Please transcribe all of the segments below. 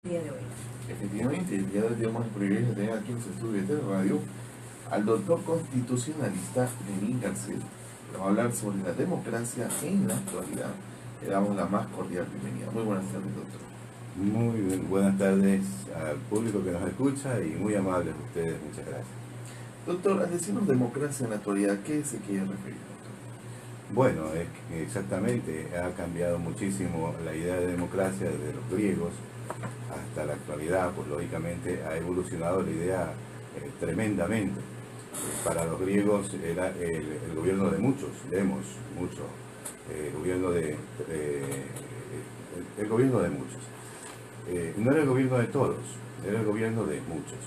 día de hoy. Efectivamente, el día de hoy tenemos el privilegio de tener aquí en su estudio de radio al doctor constitucionalista Lenín Garcés, que va a hablar sobre la democracia en la actualidad. Le damos la más cordial bienvenida. Muy buenas tardes, doctor. Muy buenas tardes al público que nos escucha y muy amables ustedes, muchas gracias. Doctor, al decirnos democracia en la actualidad, ¿qué se quiere referir, doctor? Bueno, es que exactamente, ha cambiado muchísimo la idea de democracia desde los griegos hasta la actualidad, pues lógicamente ha evolucionado la idea tremendamente. Para los griegos era el gobierno de muchos, demos, mucho, el gobierno de muchos. No era el gobierno de todos, era el gobierno de muchos.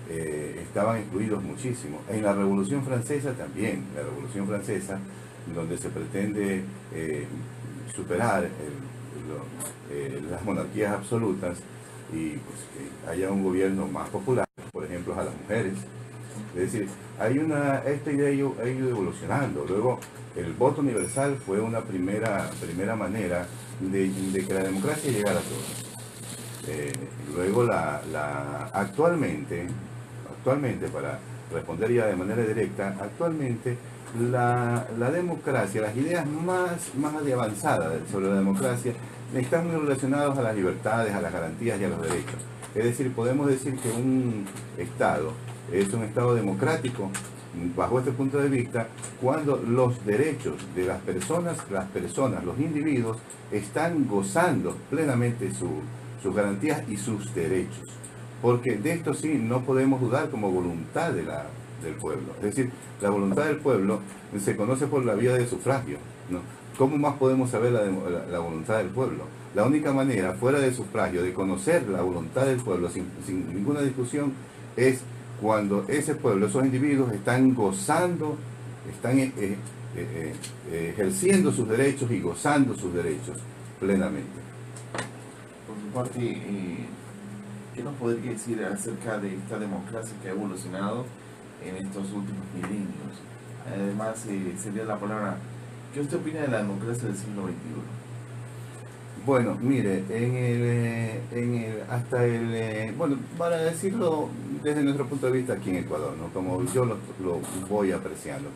Estaban incluidos muchísimo. En la Revolución Francesa también, la Revolución Francesa, donde se pretende superar las monarquías absolutas y pues, que haya un gobierno más popular, por ejemplo, a las mujeres. Es decir, esta idea ha ido evolucionando. Luego, el voto universal fue una primera manera de que la democracia llegara a todos. Luego, actualmente, para responder ya de manera directa, actualmente la democracia, las ideas más avanzadas sobre la democracia están muy relacionadas a las libertades, a las garantías y a los derechos. Es decir, podemos decir que un Estado es un Estado democrático bajo este punto de vista cuando los derechos de las personas, los individuos, están gozando plenamente sus garantías y sus derechos. Porque de esto sí no podemos dudar como voluntad del pueblo. Es decir, la voluntad del pueblo se conoce por la vía de sufragio, ¿no? ¿Cómo más podemos saber la voluntad del pueblo? La única manera, fuera del sufragio, de conocer la voluntad del pueblo sin ninguna discusión, es cuando ese pueblo, esos individuos están gozando, están ejerciendo sus derechos y gozando sus derechos plenamente. Por su parte, ¿qué nos podría decir acerca de esta democracia que ha evolucionado en estos últimos milenios? Además, sería la palabra, ¿qué usted opina de la democracia del siglo XXI? Bueno, mire, bueno, para decirlo desde nuestro punto de vista aquí en Ecuador, ¿no? Como yo lo voy apreciando,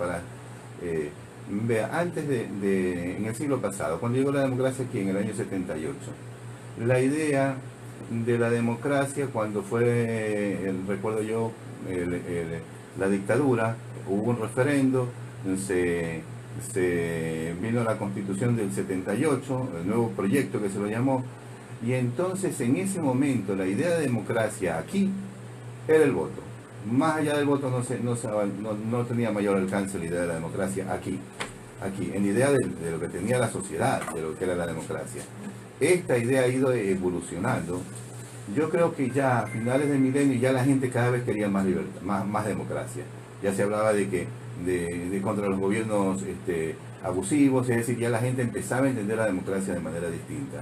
vea, antes en el siglo pasado, cuando llegó la democracia aquí en el año 78, la idea de la democracia cuando fue, recuerdo yo, la dictadura, hubo un referendo, se vino la Constitución del 78, el nuevo proyecto que se lo llamó, y entonces en ese momento la idea de democracia aquí era el voto. Más allá del voto no tenía mayor alcance la idea de la democracia aquí, en idea de lo que tenía la sociedad, de lo que era la democracia. Esta idea ha ido evolucionando. Yo creo que ya a finales del milenio ya la gente cada vez quería más libertad, más democracia. Ya se hablaba de contra los gobiernos abusivos, es decir, ya la gente empezaba a entender la democracia de manera distinta.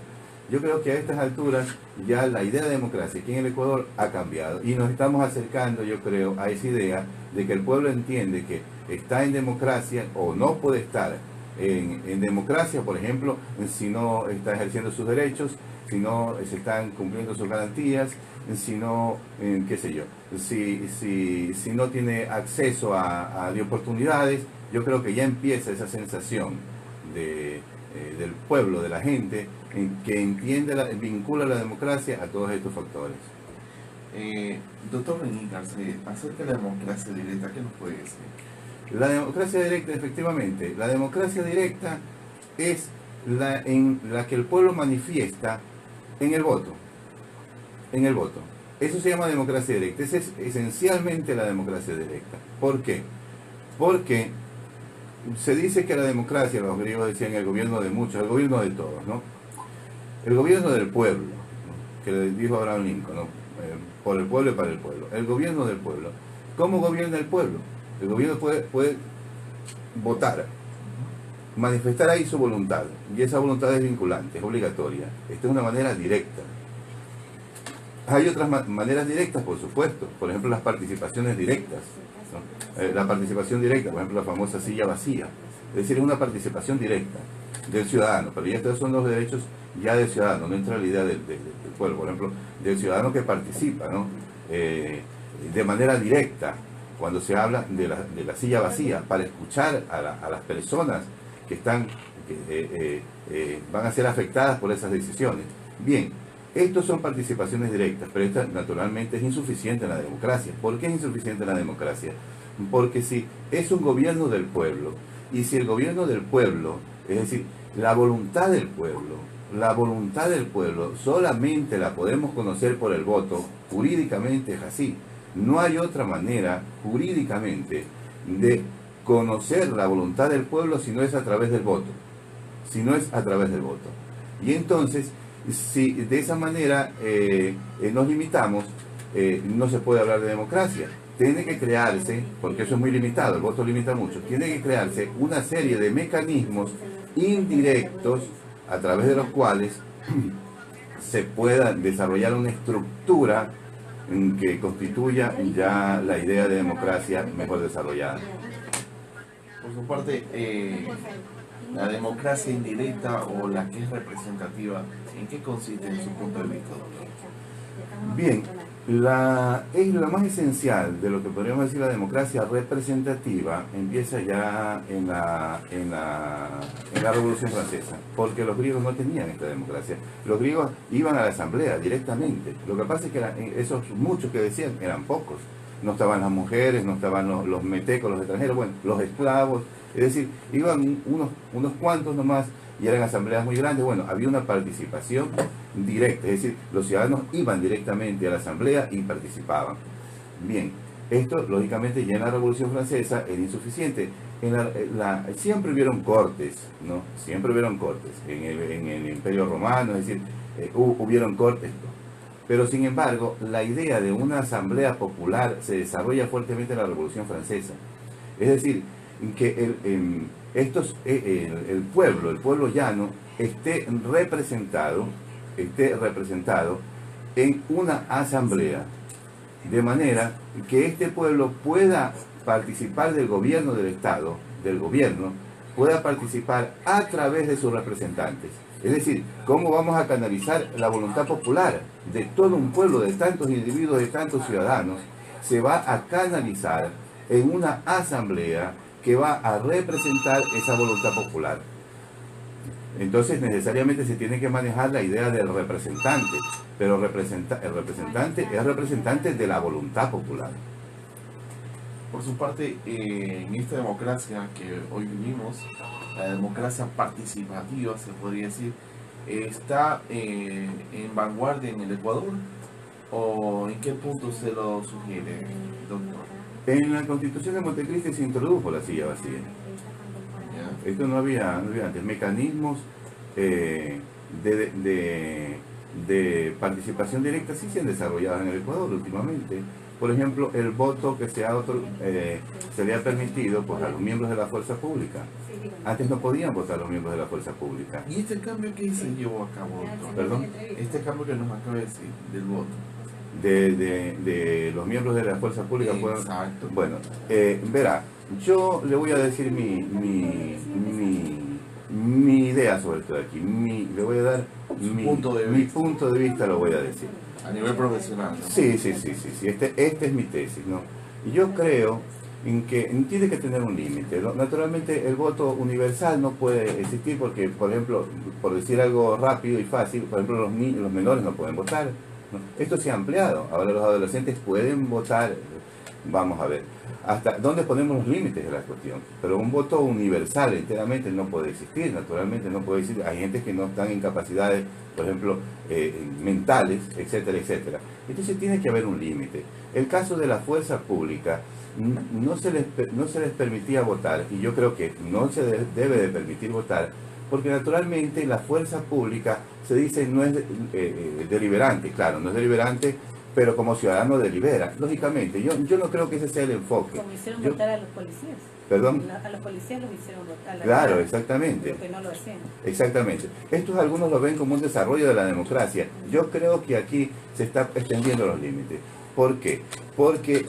Yo creo que a estas alturas ya la idea de democracia aquí en el Ecuador ha cambiado y nos estamos acercando, yo creo, a esa idea de que el pueblo entiende que está en democracia o no puede estar en democracia, por ejemplo, si no está ejerciendo sus derechos, si no se están cumpliendo sus garantías, si no, qué sé yo, si no tiene acceso a de oportunidades. Yo creo que ya empieza esa sensación del pueblo, de la gente, que entiende, vincula la democracia a todos estos factores. Doctor Lenín Garcés, acerca de la democracia directa, ¿qué nos puede decir? La democracia directa, efectivamente, la democracia directa es en la que el pueblo manifiesta en el voto. Eso se llama democracia directa. Esa es esencialmente la democracia directa. ¿Por qué? Porque se dice que la democracia, los griegos decían el gobierno de muchos, el gobierno de todos, ¿no? El gobierno del pueblo, ¿no? Que le dijo Abraham Lincoln, ¿no? Por el pueblo y para el pueblo. El gobierno del pueblo. ¿Cómo gobierna el pueblo? El gobierno puede votar, manifestar ahí su voluntad, y esa voluntad es vinculante, es obligatoria. Esta es una manera directa. Hay otras maneras directas, por supuesto, por ejemplo las participaciones directas, ¿no? La participación directa, por ejemplo la famosa silla vacía, es decir, es una participación directa. del ciudadano, pero ya estos son los derechos ya del ciudadano, no entra la idea del pueblo, por ejemplo, del ciudadano que participa, ¿no? De manera directa, cuando se habla de la silla vacía, para escuchar a las personas que están, van a ser afectadas por esas decisiones. Bien, estos son participaciones directas, pero esta naturalmente es insuficiente en la democracia. ¿Por qué es insuficiente en la democracia? Porque si es un gobierno del pueblo, y si el gobierno del pueblo, es decir, la voluntad del pueblo solamente la podemos conocer por el voto, jurídicamente es así. No hay otra manera jurídicamente de conocer la voluntad del pueblo si no es a través del voto. Y entonces, si de esa manera nos limitamos, no se puede hablar de democracia. Tiene que crearse, porque eso es muy limitado, el voto limita mucho, tiene que crearse una serie de mecanismos indirectos a través de los cuales se pueda desarrollar una estructura que constituya ya la idea de democracia mejor desarrollada. Por su parte, la democracia indirecta o la que es representativa, ¿en qué consiste en su punto de vista, doctor? Bien, es lo más esencial de lo que podríamos decir la democracia representativa empieza ya en la Revolución Francesa, porque los griegos no tenían esta democracia. Los griegos iban a la asamblea directamente. Lo que pasa es que esos muchos que decían eran pocos. No estaban las mujeres, no estaban los metecos, los extranjeros, bueno, los esclavos. Es decir, iban unos cuantos nomás y eran asambleas muy grandes. Bueno, había una participación directa, es decir, los ciudadanos iban directamente a la asamblea y participaban. Bien, esto lógicamente ya en la Revolución Francesa era insuficiente. Siempre hubieron cortes, ¿no? Siempre hubieron cortes en el Imperio Romano, es decir, hubieron cortes. Pero sin embargo, la idea de una asamblea popular se desarrolla fuertemente en la Revolución Francesa. Es decir, que el pueblo llano esté representado en una asamblea, de manera que este pueblo pueda participar del gobierno del Estado, pueda participar a través de sus representantes. Es decir, ¿cómo vamos a canalizar la voluntad popular de todo un pueblo, de tantos individuos, de tantos ciudadanos? Se va a canalizar en una asamblea que va a representar esa voluntad popular. Entonces necesariamente se tiene que manejar la idea del representante, pero el representante es representante de la voluntad popular. Por su parte, en esta democracia que hoy vivimos, la democracia participativa, se podría decir, ¿está en vanguardia en el Ecuador? ¿O en qué punto se lo sugiere, doctor? En la Constitución de Montecristi se introdujo la silla vacía. ¿Ya? Esto no había antes. Mecanismos de participación directa sí se han desarrollado en el Ecuador últimamente. Por ejemplo, el voto que se le ha permitido pues, a los miembros de la fuerza pública. Antes no podían votar los miembros de la fuerza pública. ¿Y este cambio que se llevó a cabo, doctor? ¿Perdón? Este cambio que nos acaba de decir, del voto. De los miembros de la fuerza pública. Exacto. Bueno, verá, yo le voy a decir mi idea sobre esto de aquí. Le voy a dar mi punto de vista, lo voy a decir. A nivel profesional, ¿no? Sí. Este es mi tesis, ¿no? Y yo creo en que tiene que tener un límite. Naturalmente el voto universal no puede existir porque, por ejemplo, por decir algo rápido y fácil, por ejemplo, los menores no pueden votar, ¿no? Esto se ha ampliado. Ahora los adolescentes pueden votar. Vamos a ver. ¿Hasta dónde ponemos los límites de la cuestión? Pero un voto universal enteramente no puede existir, naturalmente no puede existir. Hay gente que no están en capacidades, por ejemplo, mentales, etcétera, etcétera. Entonces tiene que haber un límite. El caso de la fuerza pública, no se les permitía votar, y yo creo que no se debe de permitir votar, porque naturalmente la fuerza pública se dice no es deliberante, claro, no es deliberante, pero como ciudadano delibera. Lógicamente, yo no creo que ese sea el enfoque. Como hicieron votar a los policías. ¿Perdón? A los policías los hicieron votar. Claro, exactamente. Que no lo hacían. Exactamente. Estos algunos lo ven como un desarrollo de la democracia. Yo creo que aquí se está extendiendo los límites. ¿Por qué? Porque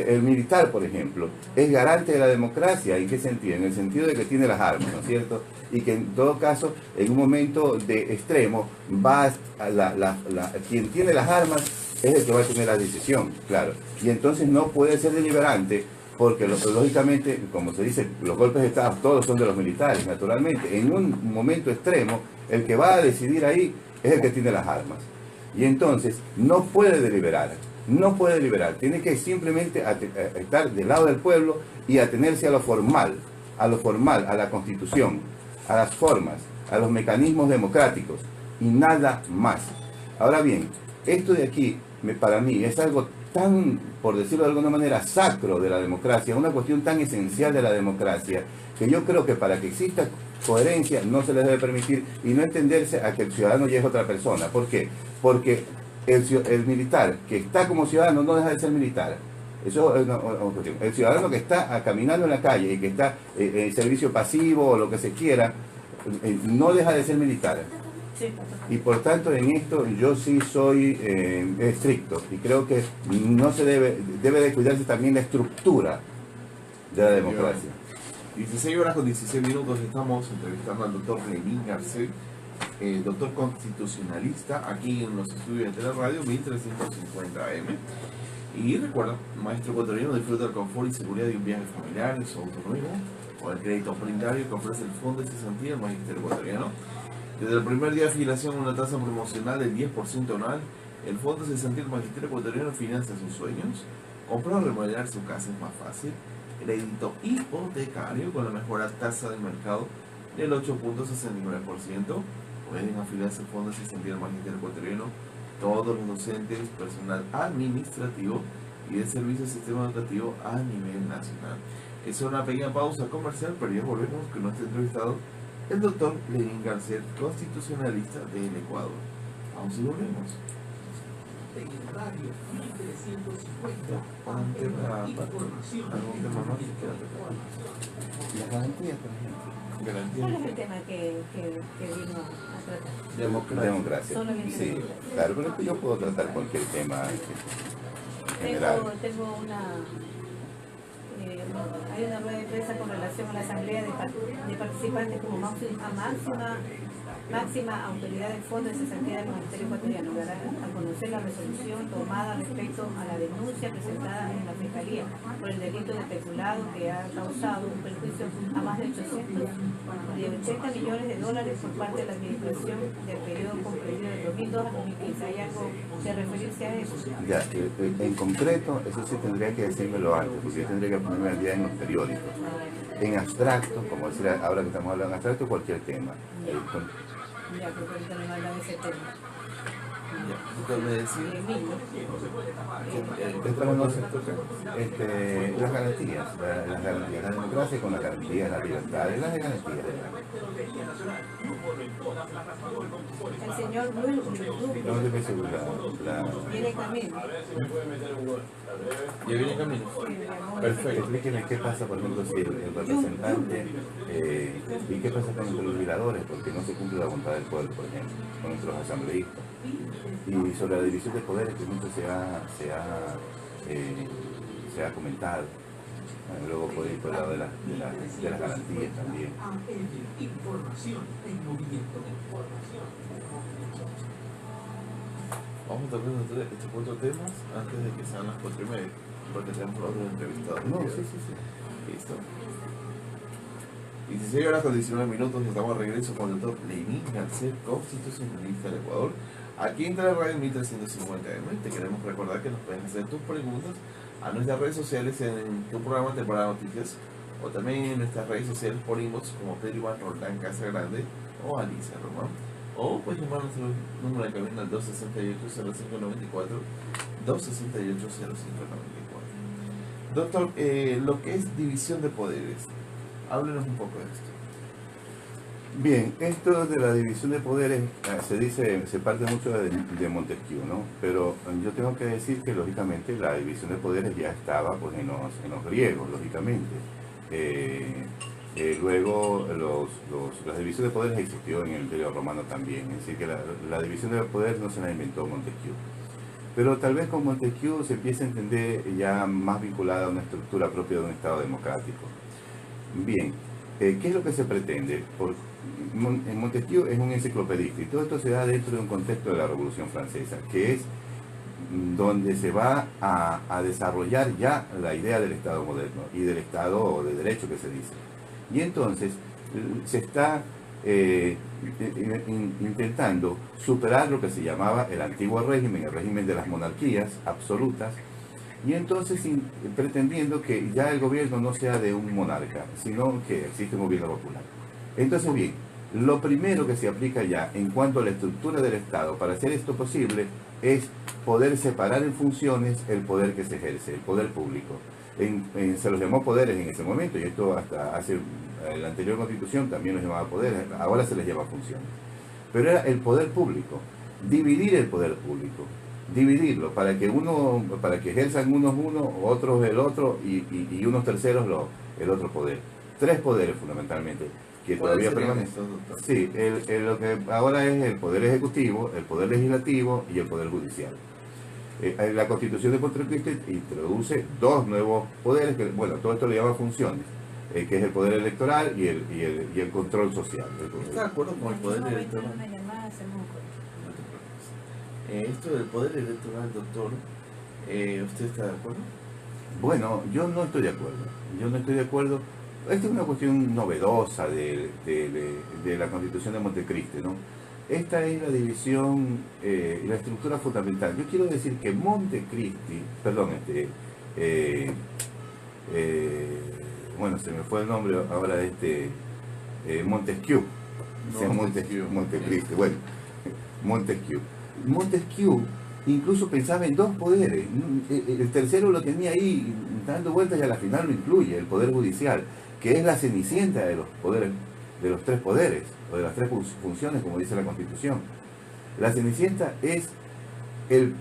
el militar, por ejemplo, es garante de la democracia. ¿En qué sentido? En el sentido de que tiene las armas, ¿no es cierto? Y que en todo caso, en un momento de extremo, quien tiene las armas es el que va a tener la decisión, claro. Y entonces no puede ser deliberante, porque lógicamente, como se dice, los golpes de Estado todos son de los militares, naturalmente. En un momento extremo, el que va a decidir ahí es el que tiene las armas. Y entonces no puede deliberar, tiene que simplemente estar del lado del pueblo y atenerse a lo formal, a la Constitución, a las formas, a los mecanismos democráticos y nada más. Ahora bien, esto de aquí, para mí, es algo tan, por decirlo de alguna manera, sacro de la democracia, una cuestión tan esencial de la democracia, que yo creo que para que exista coherencia no se les debe permitir y no entenderse a que el ciudadano ya es otra persona. ¿Por qué? Porque el militar que está como ciudadano no deja de ser militar. Eso es una cuestión. El ciudadano que está caminando en la calle y que está en servicio pasivo o lo que se quiera, no deja de ser militar. Y por tanto en esto yo sí soy estricto y creo que no se debe de cuidarse también la estructura de la democracia. 16 horas con 16 minutos estamos entrevistando al doctor Lenín Garcés, doctor constitucionalista, aquí en los estudios de Teleradio 1350 AM. Y recuerda, maestro ecuatoriano disfruta del confort y seguridad de un viaje familiar en su auto nuevo o el crédito prendario que ofrece el Fondo de Cesantía del Magisterio Ecuatoriano. Desde el primer día de afiliación, una tasa promocional del 10% anual, el Fondo de Cesantía del Magisterio Ecuatoriano financia sus sueños. Comprar o remodelar su casa es más fácil. Crédito hipotecario con la mejor tasa del mercado del 8.69%. Pueden afiliarse al Fondo de Cesantía del Magisterio Ecuatoriano todos los docentes, personal administrativo y de servicio del sistema educativo a nivel nacional. Es una pequeña pausa comercial, pero ya volvemos con nuestro entrevistado, el doctor Lenín Garcés, constitucionalista del Ecuador. Vamos y volvemos. ¿Algún tema más que quiera tocar? Las garantías, por ejemplo. Garantía. ¿Cuál es el tema que vino a tratar? Democracia. Solamente Sí, democracia. claro, pero es que yo puedo tratar cualquier tema general. Tengo hay una rueda de prensa con relación a la asamblea de participantes como máxima autoridad del Fondo de Cesantía del Magisterio Ecuatoriano, dará a conocer la resolución tomada respecto a la denuncia presentada en la Fiscalía por el delito de peculado que ha causado un perjuicio a más de 80 millones de dólares por parte de la administración del periodo comprendido de 2002 a 2015. ¿Hay algo de referirse a eso? Ya, en concreto, eso sí tendría que decírmelo antes, porque yo tendría que ponerme al día en los periódicos. En abstracto, como decir ahora que estamos hablando en abstracto, cualquier tema. Ya, porque ahorita no hablan de ese tema. Ya, usted me decía. Después no se toca las garantías, la democracia con las garantías, las libertades, las garantías. El señor Luis No debe ser viene camino. ¿Ya viene camino? Perfecto. Explíqueme qué pasa, por ejemplo, si el representante y qué pasa con los legisladores, porque no se cumple la voluntad del pueblo, por ejemplo, con nuestros asambleístas. Y sobre la división de poderes que mucho se ha comentado. Luego por ir por el lado de las garantías también. Vamos a tocar estos 4 temas antes de que sean las 4:30, porque tenemos otros entrevistados. No, sí. Listo. 16 horas con 19 minutos, estamos de regreso con el doctor Lenín Garcés, constitucionalista del Ecuador. Aquí en Teleradio 1350 AM. Te queremos recordar que nos puedes hacer tus preguntas a nuestras redes sociales en tu programa Temporada Noticias o también en nuestras redes sociales por inbox como Pedro Iván Roldán Casagrande o Alicia Román. O puedes llamar a nuestro número de cabina al 268-0594, 268-0594. Doctor, lo que es división de poderes, háblenos un poco de esto. Bien, esto de la división de poderes se parte mucho de Montesquieu, ¿no? Pero yo tengo que decir que lógicamente la división de poderes ya estaba pues, en los griegos, lógicamente. Luego la división de poderes existió en el Imperio Romano también, es decir que la división de poderes no se la inventó Montesquieu. pero tal vez con Montesquieu se empieza a entender ya más vinculada a una estructura propia de un Estado democrático. Bien, ¿qué es lo que se pretende? Montesquieu es un enciclopedista y todo esto se da dentro de un contexto de la Revolución Francesa, que es donde se va a desarrollar ya la idea del Estado moderno y del Estado de Derecho que se dice. Y entonces se está intentando superar lo que se llamaba el antiguo régimen, el régimen de las monarquías absolutas, y entonces pretendiendo que ya el gobierno no sea de un monarca, sino que existe un gobierno popular. Entonces, bien, lo primero que se aplica ya en cuanto a la estructura del Estado para hacer esto posible es poder separar en funciones el poder que se ejerce, el poder público. Se los llamó poderes en ese momento, y esto hasta hace la anterior constitución también los llamaba poderes, ahora se les llama funciones. Pero era el poder público, dividir el poder público, dividirlo para que ejerzan unos uno, otros el otro y unos terceros el otro poder. 3 poderes fundamentalmente que todavía permanecen. Sí, lo que ahora es el poder ejecutivo, el poder legislativo y el poder judicial. La Constitución de Montecristo introduce 2 nuevos poderes, que, bueno, todo esto le llama funciones, que es el poder electoral y el control social. ¿Está de acuerdo con el poder electoral? Esto del poder electoral, doctor, ¿usted está de acuerdo? Bueno, yo no estoy de acuerdo. Esta es una cuestión novedosa de la Constitución de Montecristo, ¿no? Esta es la división y la estructura fundamental. Yo quiero decir que bueno, se me fue el nombre ahora de Montesquieu. No, Montecristo, bueno, Montesquieu incluso pensaba en 2 poderes. El tercero lo tenía ahí dando vueltas y a la final lo incluye, el poder judicial, que es la cenicienta de los poderes, de los 3 poderes, o de las 3 funciones, como dice la Constitución. La cenicienta es el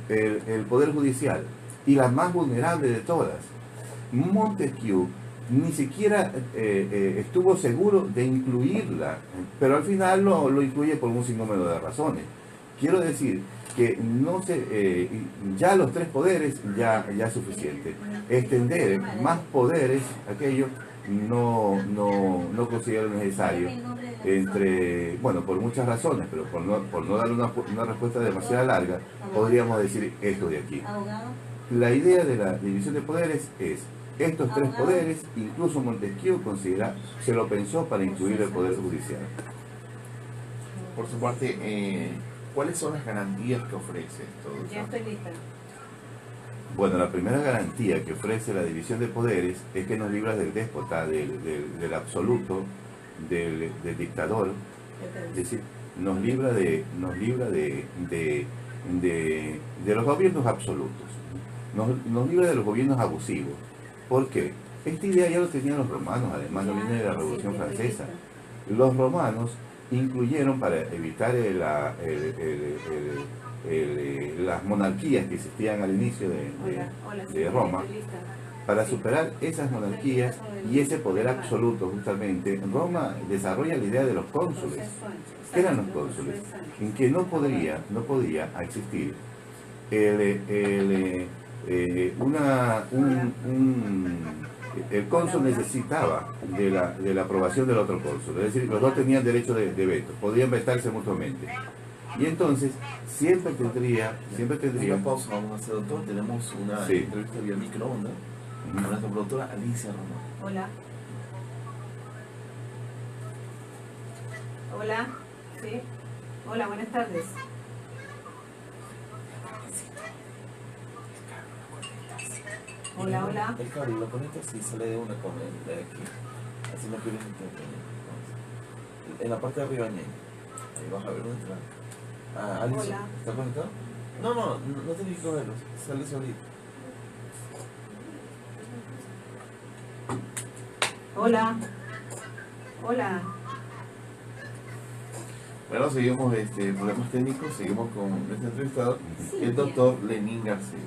poder judicial, y la más vulnerable de todas. Montesquieu ni siquiera estuvo seguro de incluirla, pero al final lo incluye por un sinnúmero de razones. Quiero decir que ya los 3 poderes ya es suficiente. Extender más poderes, aquello no considero necesario, bueno, por muchas razones, pero por no dar una respuesta demasiado larga, podríamos decir esto de aquí. La idea de la división de poderes es estos 3 poderes, incluso Montesquieu se lo pensó para incluir el poder judicial. Por su parte, ¿cuáles son las garantías que ofrece esto? Ya estoy lista. Bueno, la primera garantía que ofrece la división de poderes es que nos libra del déspota, del absoluto, del dictador. Es decir, nos libra de los gobiernos absolutos, nos libra de los gobiernos abusivos. ¿Por qué? Esta idea ya lo tenían los romanos, además lo viene de la Revolución Francesa. Los romanos incluyeron, para evitar las monarquías que existían al inicio de Roma, para superar esas monarquías y ese poder absoluto, justamente, Roma desarrolla la idea de los cónsules. ¿Qué eran los cónsules? En que no podía existir el cónsul necesitaba de la aprobación del otro cónsul, es decir, los 2 tenían derecho de veto, podían vetarse mutuamente. Y entonces siempre tendría... Una pausa, vamos a hacer, doctor. Tenemos una entrevista vía microondas con nuestra productora Alicia Román. Hola. Hola. Sí. Hola, buenas tardes. Hola. El cable lo conectas y sale de una con el de aquí. Así no pierdes el tiempo. En la parte de arriba, ahí vas a ver dónde está. Alicia, Hola. ¿está conectado? No tenés que cogerlo, sale solito. Hola. Bueno, seguimos problemas técnicos, seguimos con nuestro entrevistador, el doctor Lenín García.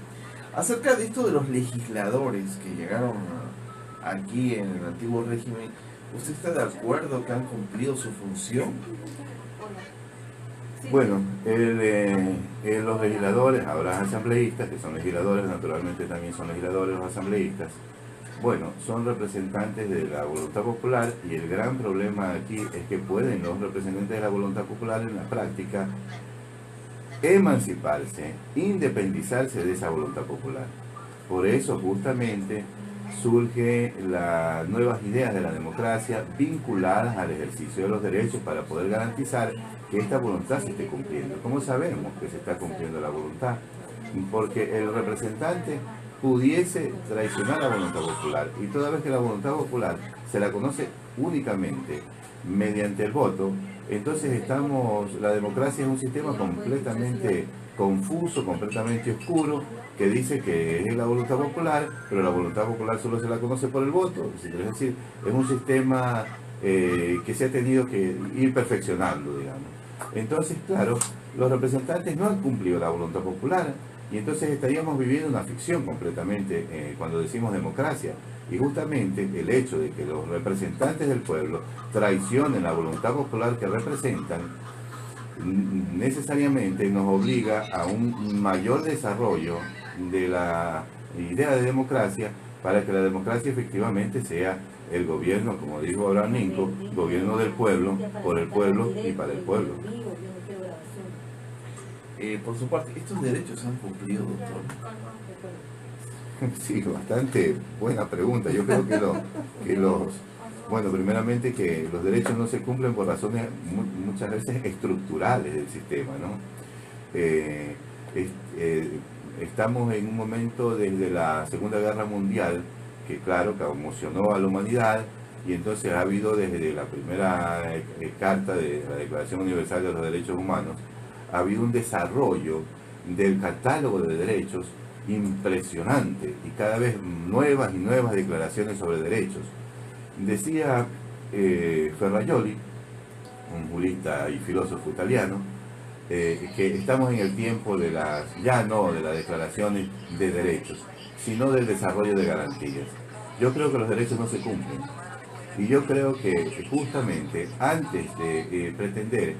Acerca de esto de los legisladores que llegaron aquí en el antiguo régimen, ¿usted está de acuerdo que han cumplido su función? Bueno, los legisladores, habrá asambleístas, que son legisladores, naturalmente también son legisladores los asambleístas. Bueno, son representantes de la voluntad popular y el gran problema aquí es que pueden los representantes de la voluntad popular en la práctica emanciparse, independizarse de esa voluntad popular. Por eso justamente surgen las nuevas ideas de la democracia vinculadas al ejercicio de los derechos para poder garantizar que esta voluntad se esté cumpliendo. ¿Cómo sabemos que se está cumpliendo la voluntad? Porque el representante pudiese traicionar la voluntad popular, y toda vez que la voluntad popular se la conoce únicamente mediante el voto, entonces la democracia es un sistema completamente confuso, completamente oscuro, que dice que es la voluntad popular, pero la voluntad popular solo se la conoce por el voto. Es decir, es un sistema que se ha tenido que ir perfeccionando, digamos. Entonces, claro, los representantes no han cumplido la voluntad popular, y entonces estaríamos viviendo una ficción completamente cuando decimos democracia. Y justamente el hecho de que los representantes del pueblo traicionen la voluntad popular que representan, necesariamente nos obliga a un mayor desarrollo de la idea de democracia, para que la democracia efectivamente sea el gobierno, como dijo Abraham Lincoln, gobierno del pueblo, por el pueblo y para el pueblo. Por su parte, ¿estos derechos se han cumplido, doctor? Sí, bastante buena pregunta. Yo creo bueno, primeramente que los derechos no se cumplen por razones muchas veces estructurales del sistema, ¿no? Estamos en un momento desde la Segunda Guerra Mundial que, claro, que conmocionó a la humanidad, y entonces ha habido desde la primera carta de la Declaración Universal de los Derechos Humanos, ha habido un desarrollo del catálogo de derechos impresionante, y cada vez nuevas y nuevas declaraciones sobre derechos. Decía Ferrajoli, un jurista y filósofo italiano, que estamos en el tiempo de ya no de las declaraciones de derechos, sino del desarrollo de garantías. Yo creo que los derechos no se cumplen, y yo creo que justamente antes de pretender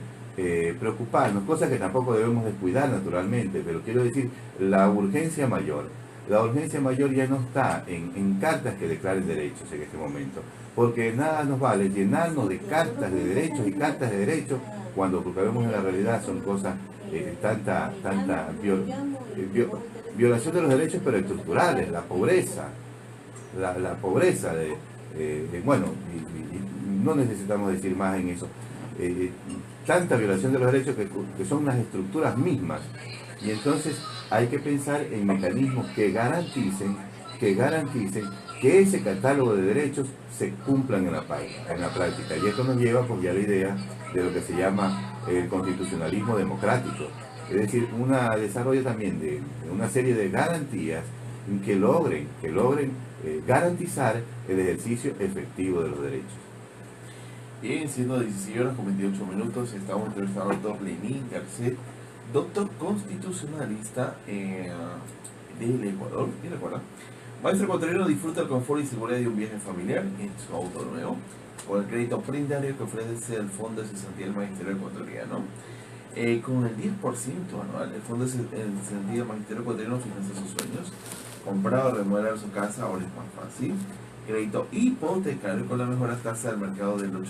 preocuparnos, cosas que tampoco debemos descuidar naturalmente, pero quiero decir, la urgencia mayor ya no está en cartas que declaren derechos en este momento, porque nada nos vale llenarnos de cartas de derechos y cartas de derechos, cuando lo que vemos en la realidad son cosas, tanta violación de los derechos, pero estructurales, la pobreza, la pobreza bueno, y no necesitamos decir más en eso. Tanta violación de los derechos que son las estructuras mismas, y entonces hay que pensar en mecanismos que garanticen que ese catálogo de derechos se cumplan en la práctica, y esto nos lleva pues ya a la idea de lo que se llama el constitucionalismo democrático, es decir, un desarrollo también de una serie de garantías que logren garantizar el ejercicio efectivo de los derechos. Bien, siendo 16:28, estamos entrevistando al doctor Lenín Garcet, doctor constitucionalista del Ecuador, ¿y recuerda? Maestro ecuatoriano disfruta el confort y seguridad de un viaje familiar en su auto nuevo, con el crédito prendario que ofrece el Fondo de Cesantía del Magisterio Ecuatoriano. Con el 10% anual, el Fondo de Cesantía del Magisterio Ecuatoriano financia sus sueños. Comprar o remodelar su casa ahora es más fácil. Crédito hipotecario con la mejor tasa del mercado del 8.69%.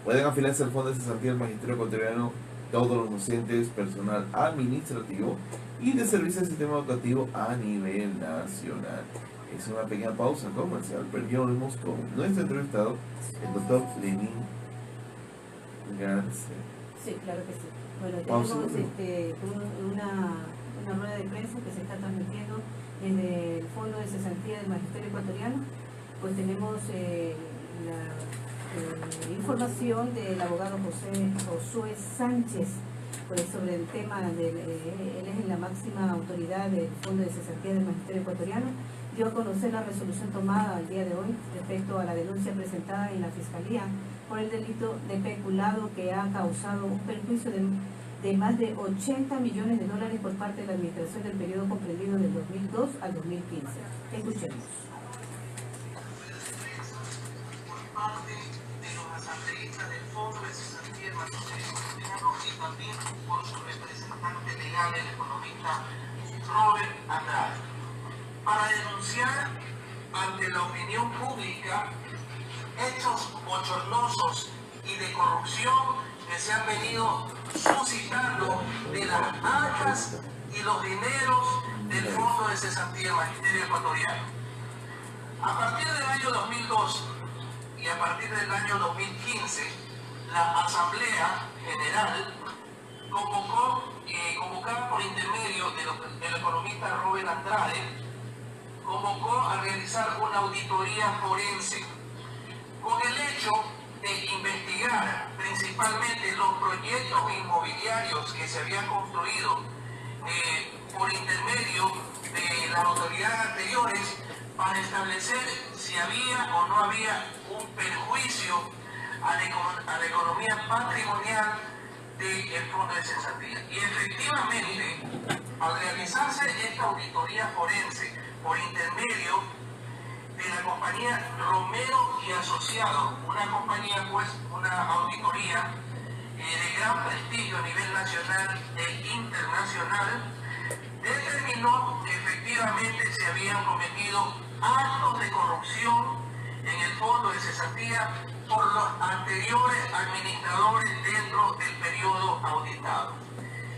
Pueden afiliarse al Fondo de Cesantía del Magisterio Ecuatoriano todos los docentes, personal administrativo y de servicio del sistema educativo a nivel nacional. Es una pequeña pausa comercial, pero ya volvemos con nuestro entrevistado, el doctor Lenín Garcet. Sí, claro que sí. Bueno, tenemos una rueda de prensa que se está transmitiendo desde el Fondo de Cesantía del Magisterio Ecuatoriano. Pues tenemos la información del abogado Josué Sánchez, pues sobre el tema él es la máxima autoridad del Fondo de Cesantía del Magisterio Ecuatoriano. Dio a conocer la resolución tomada el día de hoy respecto a la denuncia presentada en la Fiscalía por el delito de peculado que ha causado un perjuicio de más de 80 millones de dólares por parte de la administración del periodo comprendido del 2002 al 2015. Escuchemos. Por parte de los asambleístas del Fondo de Cesantía del Magisterio Ecuatoriano. también por su representante legal, el economista Robert Andrade, para denunciar ante la opinión pública hechos bochornosos y de corrupción que se han venido suscitando de las arcas y los dineros del Fondo de Cesantía del Magisterio Ecuatoriano. A partir del año 2002 y a partir del año 2015, la Asamblea General convocada por intermedio del economista Robert Andrade, convocó a realizar una auditoría forense con el hecho de investigar principalmente los proyectos inmobiliarios que se habían construido por intermedio de las autoridades anteriores para establecer si había o no había un perjuicio a la economía patrimonial del Fondo de Cesantía. Y efectivamente, al realizarse esta auditoría forense por intermedio de la compañía Romero y Asociados, una compañía, pues, una auditoría de gran prestigio a nivel nacional e internacional, determinó que efectivamente se habían cometido actos de corrupción en el Fondo de Cesantía por los anteriores administradores dentro del periodo auditado.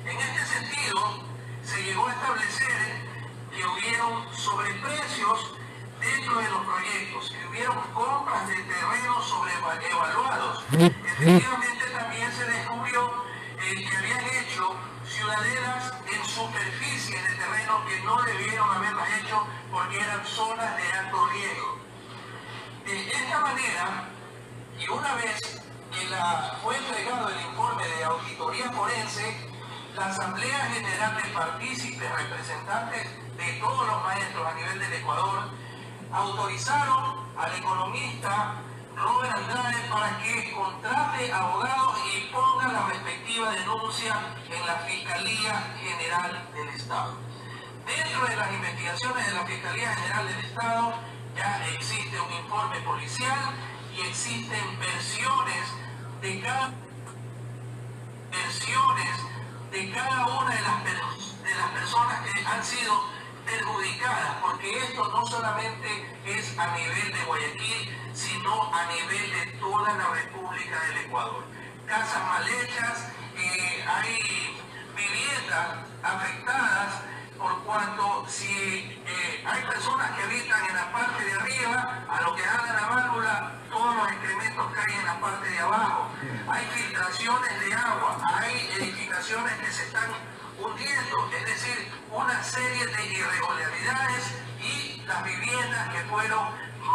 En este sentido, se llegó a establecer que hubieron sobreprecios dentro de los proyectos, que hubieron compras de terrenos sobrevaluados. Efectivamente, también se descubrió que habían hecho ciudadelas en superficie de terreno que no debieron haberlas hecho porque eran zonas de alto riesgo. De esta manera, y una vez que fue entregado el informe de auditoría forense, la Asamblea General de Partícipes, representantes de todos los maestros a nivel del Ecuador, autorizaron al economista Robert Andrade para que contrate abogados y ponga la respectiva denuncia en la Fiscalía General del Estado. Dentro de las investigaciones de la Fiscalía General del Estado ya existe un informe policial y existen versiones de cada una de las personas que han sido perjudicadas, porque esto no solamente es a nivel de Guayaquil, sino a nivel de toda la República del Ecuador. Casas mal hechas, hay viviendas afectadas, por cuanto si hay personas que habitan en la parte de arriba, a lo que haga la válvula, todos los excrementos caen en la parte de abajo. Hay filtraciones de agua, hay edificaciones que se están hundiendo, es decir, una serie de irregularidades y las viviendas que fueron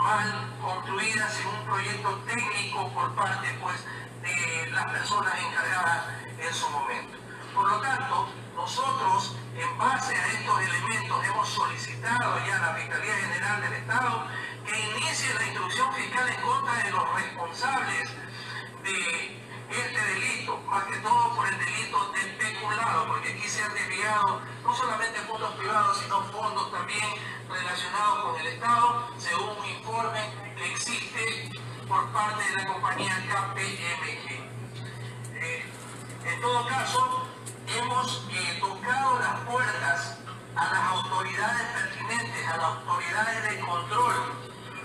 mal construidas en un proyecto técnico por parte, pues, de las personas encargadas en su momento. Por lo tanto, nosotros, en base a estos elementos, hemos solicitado ya a la Fiscalía General del Estado que inicie la instrucción fiscal en contra de los responsables de este delito, más que todo por el delito de peculado, porque aquí se han desviado no solamente fondos privados, sino fondos también relacionados con el Estado, según un informe que existe por parte de la compañía KPMG. En todo caso, hemos tocado las puertas a las autoridades pertinentes, a las autoridades de control,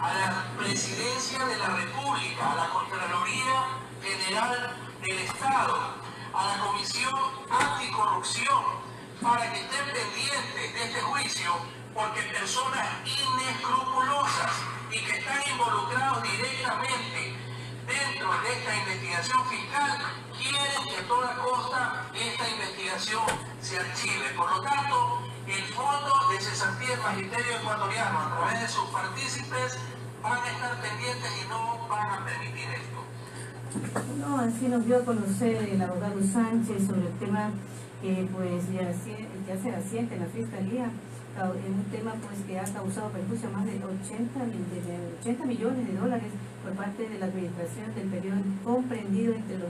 a la Presidencia de la República, a la Contraloría General del Estado, a la Comisión Anticorrupción, para que estén pendientes de este juicio, porque personas inescrupulosas y que están involucrados directamente dentro de esta investigación fiscal quieren que a toda costa esta investigación se archive. Por lo tanto, el Fondo de Cesantía del Magisterio Ecuatoriano, a través de sus partícipes, van a estar pendientes y no van a permitir esto. No, así nos dio a conocer el abogado Sánchez sobre el tema que pues ya se asiente en la Fiscalía, en un tema pues que ha causado perjuicio a más de 80 millones de dólares por parte de la administración del periodo comprendido en el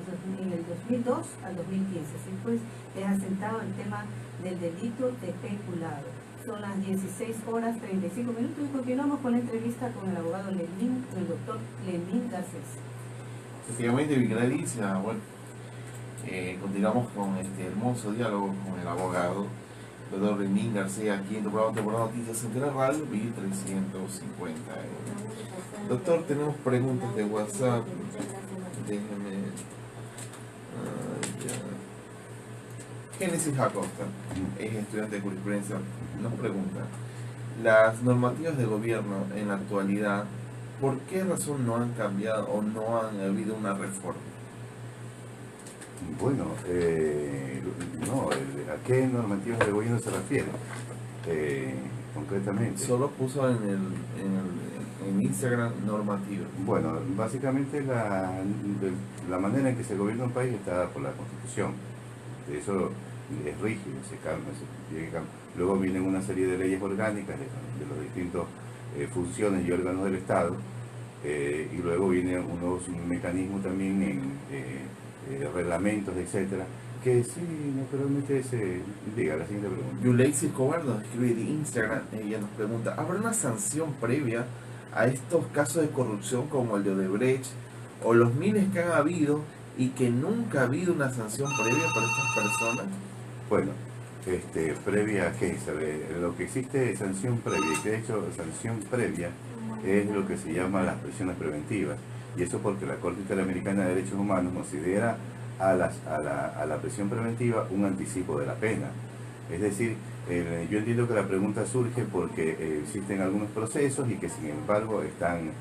2002 al 2015. Así pues, es asentado el tema del delito de peculado. Son las 16:35 y continuamos con la entrevista con el abogado el doctor Lenín Garcés. Efectivamente, mi Claricia, bueno, Continuamos con este hermoso diálogo con el abogado doctor Renín García, aquí en tu programa Temporada Noticias Entera Radio 1350. Doctor, tenemos preguntas de WhatsApp. Déjeme. Génesis Acosta, es estudiante de jurisprudencia, nos pregunta: las normativas de gobierno en la actualidad, ¿por qué razón no han cambiado o no han habido una reforma? Bueno, ¿a qué normativas de gobierno se refiere concretamente? Solo puso en Instagram normativa. Bueno, básicamente la manera en que se gobierna un país está dada por la Constitución. Eso es rígido, se cambia, tiene que cambiar. Luego vienen una serie de leyes orgánicas de los distintos funciones y órganos del Estado, y luego vienen unos mecanismos también en reglamentos, etcétera, que sí, naturalmente se diga la siguiente pregunta. Yuleisi Escobar nos escribe de Instagram, ella nos pregunta: ¿habrá una sanción previa a estos casos de corrupción como el de Odebrecht o los miles que han habido y que nunca ha habido una sanción previa para estas personas? Bueno, previa a qué, lo que existe es sanción previa, y de hecho sanción previa es lo que se llama las prisiones preventivas, y eso porque la Corte Interamericana de Derechos Humanos considera a la prisión preventiva un anticipo de la pena. Es decir, yo entiendo que la pregunta surge porque existen algunos procesos y que sin embargo están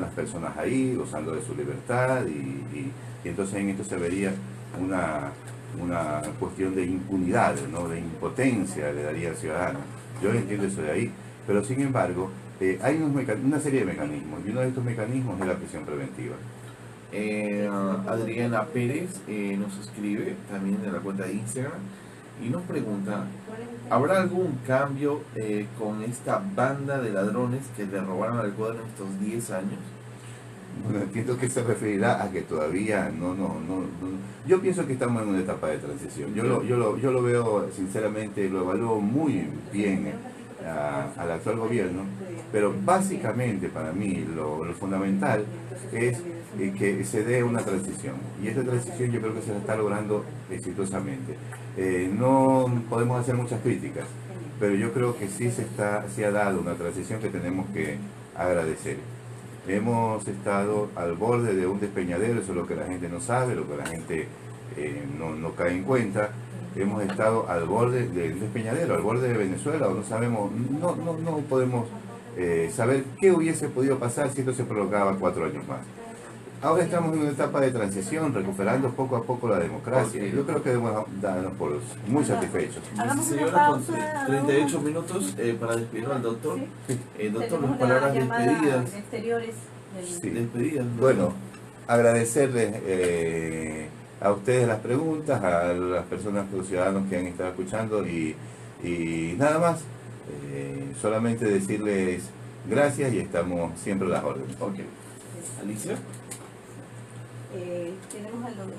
las personas ahí gozando de su libertad, y entonces en esto se vería una cuestión de impunidad, ¿no? De impotencia le daría al ciudadano. Yo entiendo eso de ahí, pero sin embargo hay una serie de mecanismos, y uno de estos mecanismos es la prisión preventiva. Adriana Pérez nos escribe también en la cuenta de Instagram y nos pregunta: ¿habrá algún cambio con esta banda de ladrones que le robaron al Ecuador en estos 10 años? Bueno, entiendo que se referirá a que todavía no. Yo pienso que estamos en una etapa de transición. Yo lo veo, sinceramente, lo evalúo muy bien al actual gobierno, pero básicamente para mí lo fundamental es que se dé una transición, y esta transición yo creo que se la está logrando exitosamente. No podemos hacer muchas críticas, pero yo creo que sí se ha dado una transición que tenemos que agradecer. Hemos estado al borde de un despeñadero, eso es lo que la gente no sabe, lo que la gente no cae en cuenta. Hemos estado al borde del despeñadero, al borde de Venezuela, o no sabemos, no podemos saber qué hubiese podido pasar si esto se prolongaba 4 años más. Ahora estamos en una etapa de transición, recuperando poco a poco la democracia. Yo creo que debemos darnos por muy satisfechos. Hagamos una 16 horas con pausa, 38 minutos para despedir al doctor. Sí. Doctor, las Tenemos palabras una llamada despedidas. exteriores Sí. Despedidas. Bueno, agradecerles a ustedes las preguntas, a las personas, los ciudadanos que han estado escuchando, y nada más, solamente decirles gracias y estamos siempre a las órdenes. Ok. Alicia. Tenemos al Jumbo,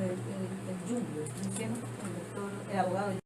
el abogado